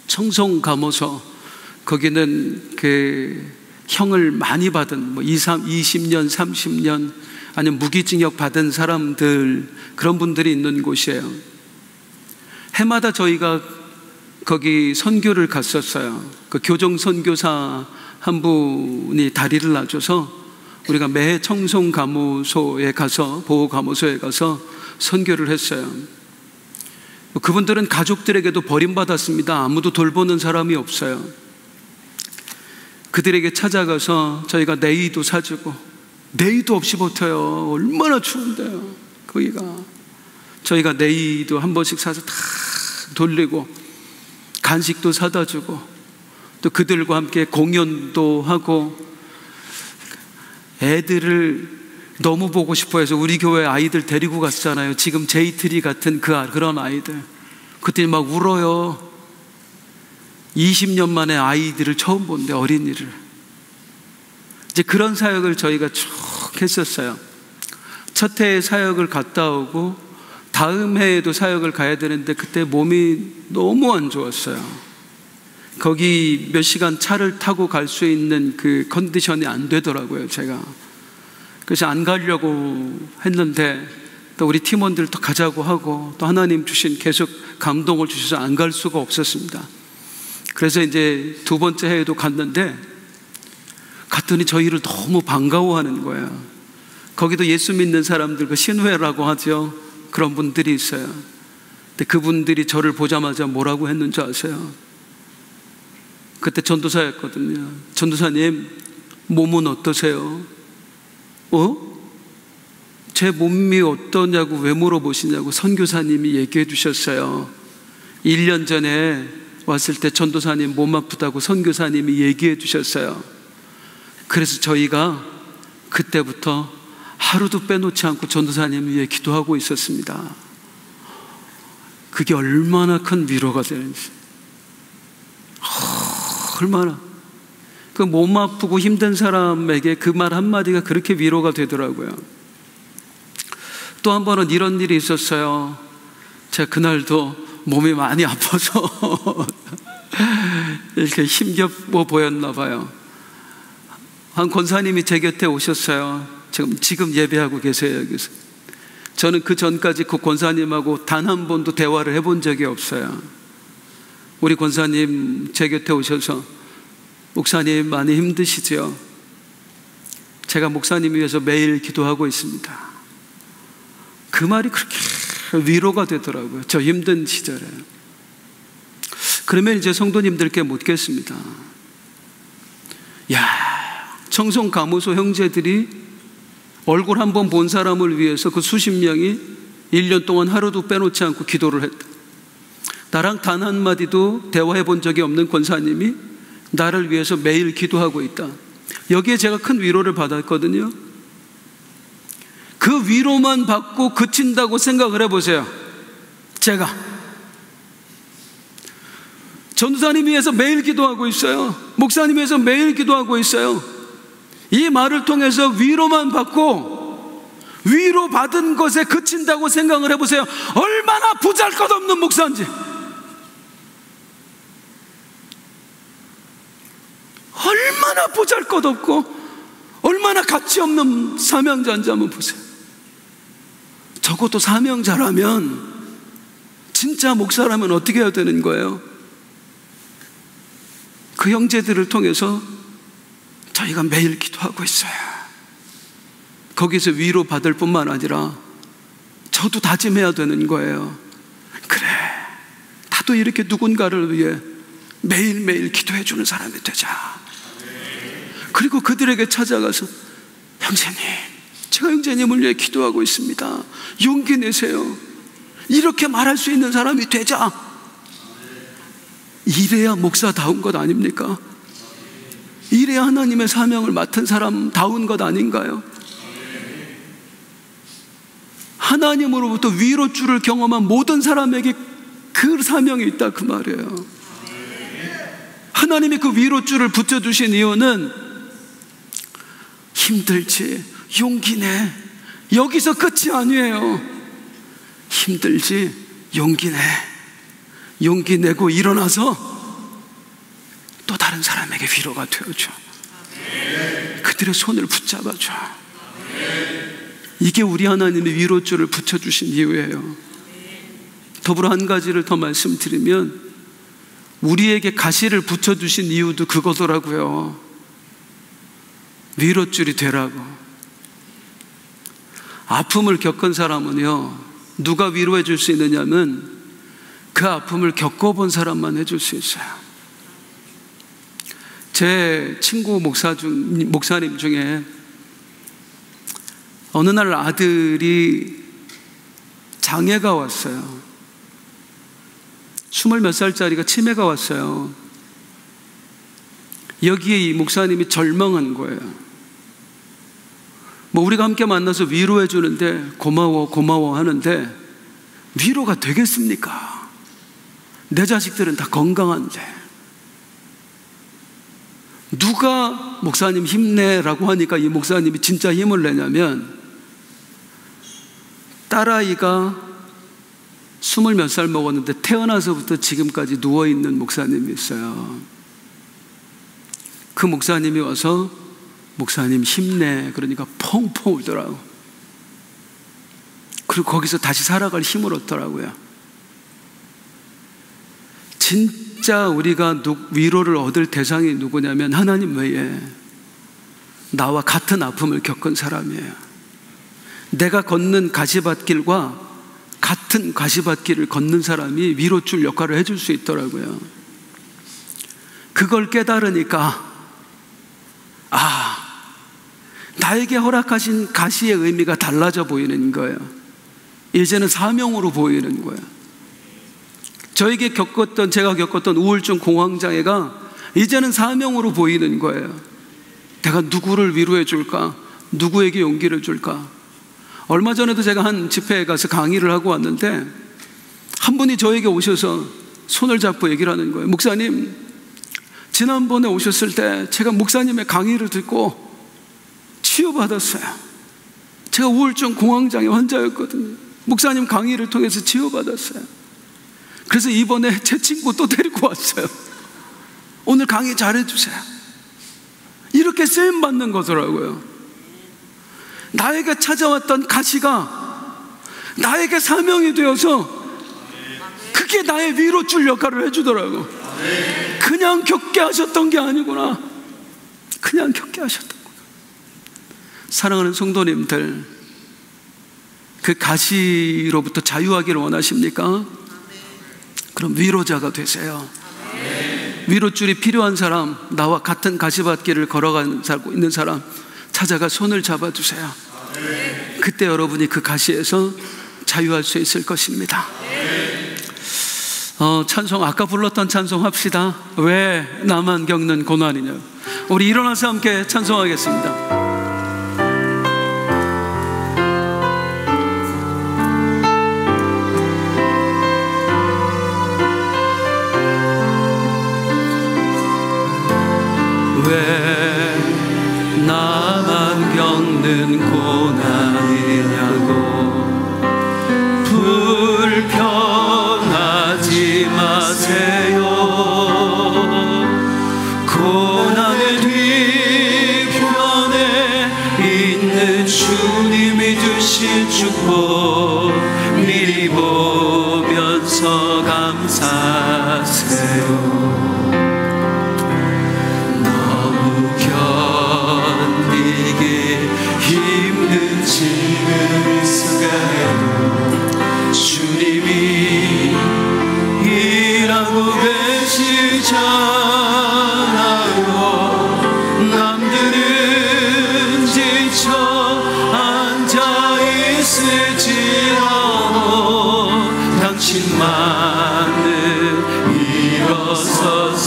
청송감호소, 거기는 그 형을 많이 받은 20년, 30년 아니면 무기징역 받은 사람들, 그런 분들이 있는 곳이에요. 해마다 저희가 거기 선교를 갔었어요. 그 교정 선교사 한 분이 다리를 놔줘서 우리가 매해 청송감호소에 가서, 보호감호소에 가서 선교를 했어요. 그분들은 가족들에게도 버림받았습니다. 아무도 돌보는 사람이 없어요. 그들에게 찾아가서 저희가 네이도 사주고, 네이도 없이 버텨요. 얼마나 추운데요, 거기가. 저희가 네이도 한 번씩 사서 다 돌리고, 간식도 사다 주고, 또 그들과 함께 공연도 하고, 애들을 너무 보고 싶어 해서 우리 교회 아이들 데리고 갔잖아요. 지금 제이트리 같은 그런 아이들. 그때 막 울어요. 20년 만에 아이들을 처음 본데, 어린이를. 이제 그런 사역을 저희가 쭉 했었어요. 첫 해에 사역을 갔다 오고 다음 해에도 사역을 가야 되는데, 그때 몸이 너무 안 좋았어요. 거기 몇 시간 차를 타고 갈 수 있는 그 컨디션이 안 되더라고요, 제가. 그래서 안 가려고 했는데, 또 우리 팀원들도 가자고 하고, 또 하나님 주신 계속 감동을 주셔서 안 갈 수가 없었습니다. 그래서 이제 두 번째 해에도 갔는데, 갔더니 저희를 너무 반가워하는 거예요. 거기도 예수 믿는 사람들, 그 신회라고 하죠, 그런 분들이 있어요. 근데 그분들이 저를 보자마자 뭐라고 했는지 아세요? 그때 전도사였거든요. 전도사님, 몸은 어떠세요? 제 몸이 어떠냐고 왜 물어보시냐고 선교사님이 얘기해 주셨어요. 1년 전에 왔을 때 전도사님 몸 아프다고 선교사님이 얘기해 주셨어요. 그래서 저희가 그때부터 하루도 빼놓지 않고 전도사님 위해 기도하고 있었습니다. 그게 얼마나 큰 위로가 되는지. 얼마나 그 몸 아프고 힘든 사람에게 그 말 한마디가 그렇게 위로가 되더라고요. 또 한 번은 이런 일이 있었어요. 제가 그날도 몸이 많이 아파서 이렇게 힘겹어 보였나 봐요. 한 권사님이 제 곁에 오셨어요. 지금 예배하고 계세요, 여기서. 저는 그 전까지 그 권사님하고 단 한 번도 대화를 해본 적이 없어요. 우리 권사님 제 곁에 오셔서, 목사님 많이 힘드시죠? 제가 목사님 위해서 매일 기도하고 있습니다. 그 말이 그렇게 위로가 되더라고요, 저 힘든 시절에. 그러면 이제 성도님들께 묻겠습니다. 야, 청송 가무소 형제들이 얼굴 한번 본 사람을 위해서 그 수십 명이 1년 동안 하루도 빼놓지 않고 기도를 했다. 나랑 단 한마디도 대화해 본 적이 없는 권사님이 나를 위해서 매일 기도하고 있다. 여기에 제가 큰 위로를 받았거든요. 그 위로만 받고 그친다고 생각을 해보세요. 제가 전도사님 위해서 매일 기도하고 있어요. 목사님 위해서 매일 기도하고 있어요. 이 말을 통해서 위로만 받고 위로받은 것에 그친다고 생각을 해보세요. 얼마나 보잘것없는 목사인지, 얼마나 보잘것없고 얼마나 가치없는 사명자인지 한번 보세요. 적어도 사명자라면, 진짜 목사라면 어떻게 해야 되는 거예요? 그 형제들을 통해서 저희가 매일 기도하고 있어요. 거기서 위로받을 뿐만 아니라 저도 다짐해야 되는 거예요. 그래, 나도 이렇게 누군가를 위해 매일매일 기도해 주는 사람이 되자. 그리고 그들에게 찾아가서, 형제님, 제가 형제님을 위해 기도하고 있습니다, 용기 내세요, 이렇게 말할 수 있는 사람이 되자. 이래야 목사다운 것 아닙니까? 이래야 하나님의 사명을 맡은 사람다운 것 아닌가요? 하나님으로부터 위로줄을 경험한 모든 사람에게 그 사명이 있다, 그 말이에요. 하나님이 그 위로줄을 붙여주신 이유는 힘들지, 용기 내, 여기서 끝이 아니에요. 힘들지, 용기 내, 용기 내고 일어나서 또 다른 사람에게 위로가 되어줘. 그들의 손을 붙잡아줘. 이게 우리 하나님의 위로줄을 붙여주신 이유예요. 더불어 한 가지를 더 말씀드리면, 우리에게 가시를 붙여주신 이유도 그거더라고요. 위로줄이 되라고. 아픔을 겪은 사람은요, 누가 위로해 줄 수 있느냐면 그 아픔을 겪어본 사람만 해줄 수 있어요. 제 친구 목사님 중에 어느 날 아들이 장애가 왔어요. 20몇 살짜리가 치매가 왔어요. 여기에 이 목사님이 절망한 거예요. 우리가 함께 만나서 위로해 주는데 고마워 하는데 위로가 되겠습니까? 내 자식들은 다 건강한데. 누가 목사님 힘내라고 하니까 이 목사님이 진짜 힘을 내냐면, 딸아이가 20몇 살 먹었는데 태어나서부터 지금까지 누워있는 목사님이 있어요. 그 목사님이 와서 목사님 힘내 그러니까 펑펑 울더라고. 그리고 거기서 다시 살아갈 힘을 얻더라고요. 진짜 우리가 위로를 얻을 대상이 누구냐면 하나님 외에 나와 같은 아픔을 겪은 사람이에요. 내가 걷는 가시밭길과 같은 가시밭길을 걷는 사람이 위로줄 역할을 해줄 수 있더라고요. 그걸 깨달으니까 나에게 허락하신 가시의 의미가 달라져 보이는 거예요. 이제는 사명으로 보이는 거예요. 제가 겪었던 우울증 공황장애가 이제는 사명으로 보이는 거예요. 내가 누구를 위로해 줄까? 누구에게 용기를 줄까? 얼마 전에도 제가 한 집회에 가서 강의를 하고 왔는데 한 분이 저에게 오셔서 손을 잡고 얘기를 하는 거예요. 목사님, 지난번에 오셨을 때 제가 목사님의 강의를 듣고 치유받았어요. 제가 우울증 공황장애 환자였거든요. 목사님 강의를 통해서 치유받았어요. 그래서 이번에 제 친구 또 데리고 왔어요. 오늘 강의 잘해주세요. 이렇게 쓰임받는 거더라고요. 나에게 찾아왔던 가시가 나에게 사명이 되어서 그게 나의 위로줄 역할을 해주더라고. 그냥 겪게 하셨던 게 아니구나. 그냥 겪게 하셨던 거구나. 사랑하는 성도님들, 그 가시로부터 자유하기를 원하십니까? 그럼 위로자가 되세요. 위로줄이 필요한 사람, 나와 같은 가시밭길을 걸어가고 있는 사람 찾아가 손을 잡아주세요. 그때 여러분이 그 가시에서 자유할 수 있을 것입니다. 찬송, 아까 불렀던 찬송 합시다. 왜 나만 겪는 고난이냐. 우리 일어나서 함께 찬송하겠습니다. 왜 나만 겪는 고난이냐고. 불편하지 마세요. 고난의 뒤편에 있는 주님이 주신 축복 미리 보면서 감사하세요. 힘든 지금 이 순간에도 주님이 일하고 계시잖아요. 남들은 지쳐 앉아있을지라도 당신만은 일어서세요.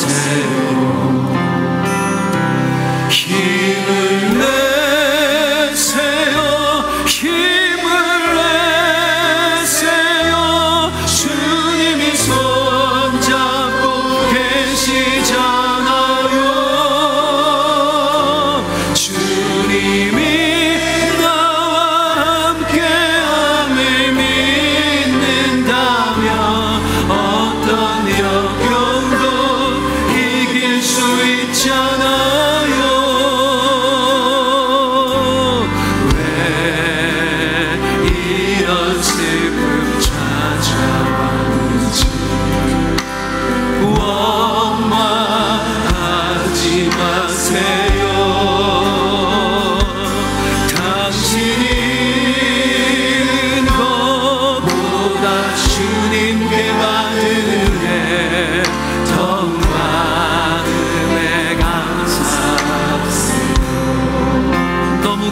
힘을 내세요. 주님이 손잡고 계시잖아요. 주님이 나와 함께함을 믿는다면 어떤 역경도 이길 수 있잖아요.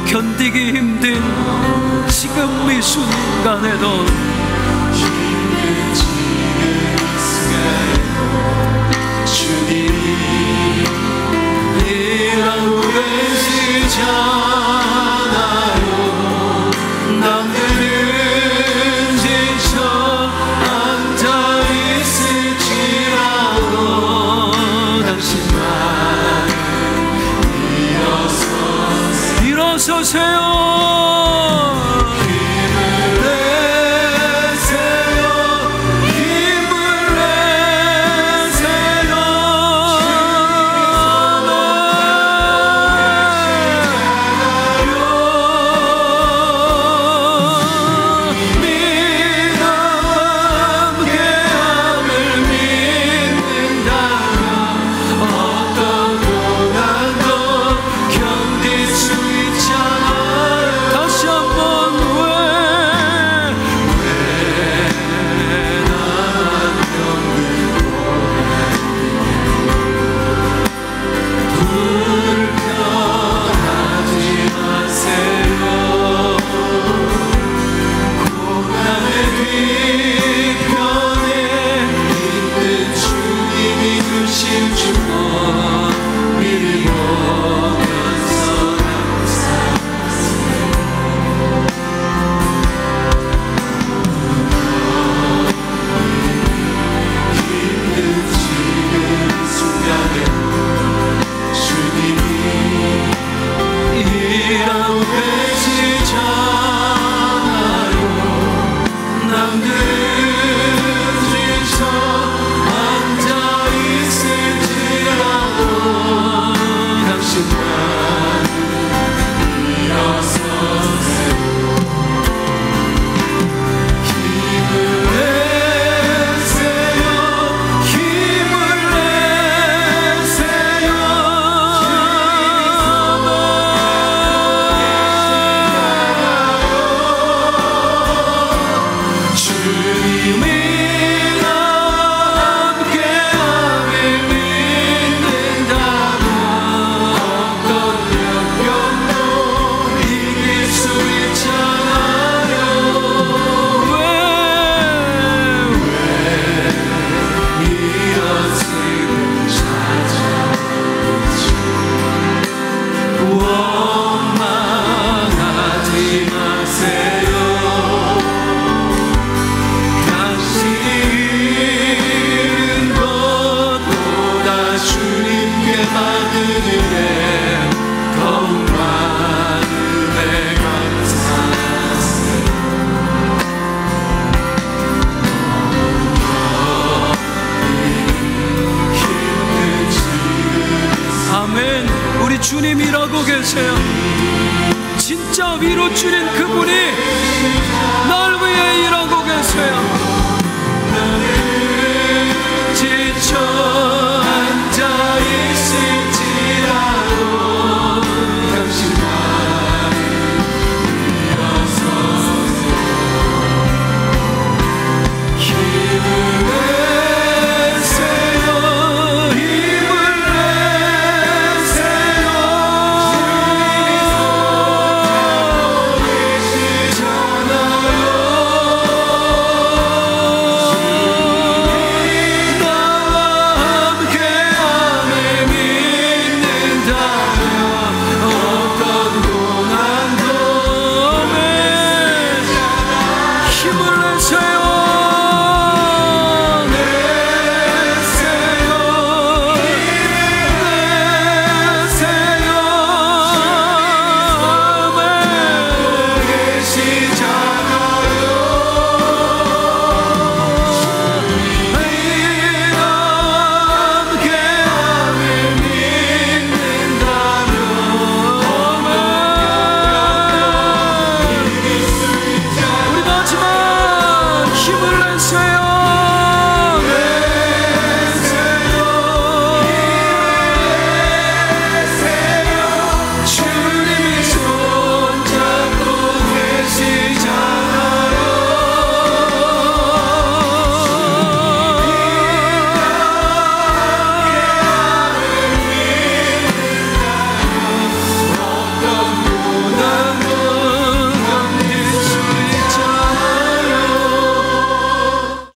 견디기 힘든 지금 이 순간에도 주님이 일하고 계시잖아요. 남들은 지쳐 앉아있을지라도 당신만 일어서세요. 일하고 계세요. 진짜 위로 줄인 그분이 날 위해 일하고 계세요.